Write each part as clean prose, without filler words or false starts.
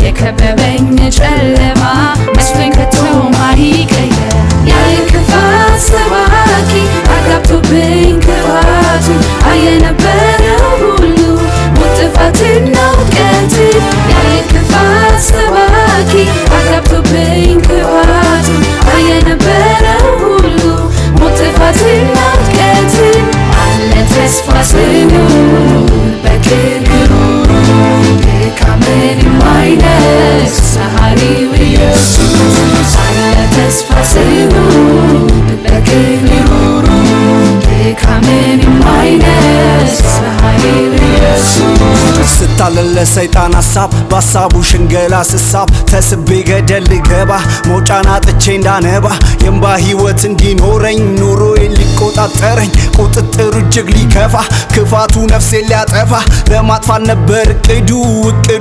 የከበበኝ ጨለማ መስሎኝ ከቶ ማይቀየር የክፋት ሰባኪ አጋብቶብኝ ክፋቱን አየነበረው ሁሉ ሞት ጥፋትና ውድቀትን የክፋት ሰባኪ አጋብቶብኝ ክፋቱን አየነበረው ሁሉ ሞት ጥፋትና ውድቀትን አለ ተስፋ ስኖር በክብሩ ድካምን የማይነስ መሐሪው ኢየሱስ አለ ተስፋ ስኖር በክብሩ ድካምን የማይነስ መሐሪው ኢየሱስ ስታለል ለሰይጣን ሐሳብ በሐሳቡ ሽንገላ ስሳብ ተስቤ ገደል ልገባ መውጫን አጥቼ እንዳነባ የእምባ ሕይወት እንዲኖረኝ ኑሮዬን ሊቆጣጠረኝ ቁጥጥሩ እጅግ ሊከፋ ክፋቱ ነፍሴን ሊያጠፋ ለማጥፋት ነበር እቅዱ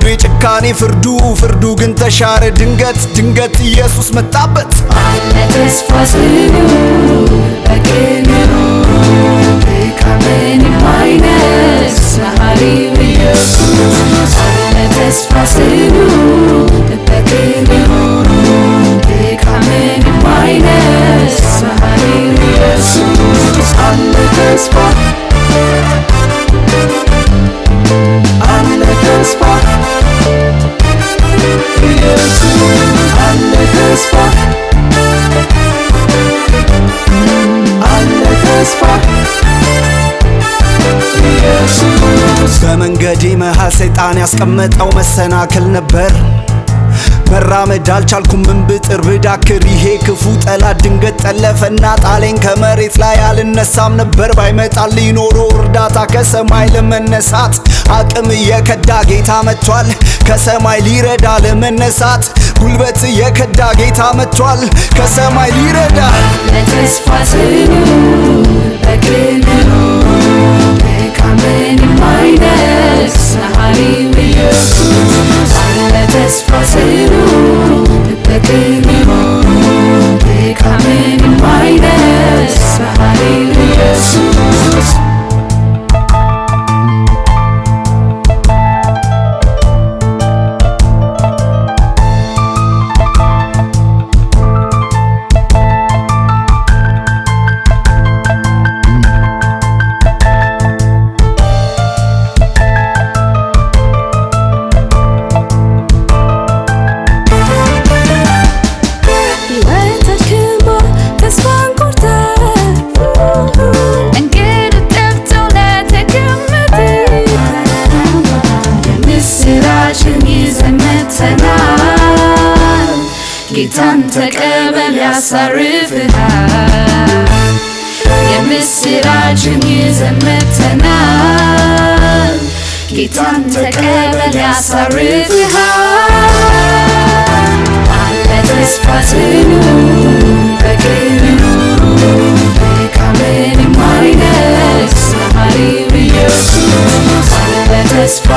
የጭካኔ ፍርዱ ግን ተሻረ ድንገት ኢየሱስ መጣበት አለ ተስፋ ስኖር በክብሩ ድካምን የማይነስ መሐሪው ኢየሱስ አለ ተስፋ ስኖር በክብሩ ድካምን የማይነስ መሐሪው ኢየሱስ አለ ተስፋ ኢየሱስ አለ ተስፋ በመንገዴ መሃል ሰይጣን ያስቀመጠው መሰናክል ነበር መራመድ አልቻልኩም ምን ብጥር ብዳክር ይሄ ክፉ ጠላት ድንገት ጠለፈና ጣለኝ ከመሬት ላይ አልነሳም ነበር ባይመጣልኝ ኖሮ እርዳታ ከሰማይ ለመነሳት አቅም የከዳ ጌታ መጥቷል ከሰማይ ሊረዳ ለመነሳት ጉልበት የከዳ ጌታ መጥቷል ከሰማይ ሊረዳ ለተስፋ ስኖር በክብሩ ድካምን የማይነስ መሐሪው ኢየሱስ አለ ተስፋ ስኖር በክብሩ ድካምን የማይነስ መሐሪው ኢየሱስ ጌታን ተቀበል ያሳርፍሃል የምስራችን ይዘን መጥተናል ጌታን ተቀበል ያሳርፍሃል አለ ተስፋ ስኖር በክብሩ ድካምን የማይነስ መሐሪው ኢየሱስ አለ ተስፋ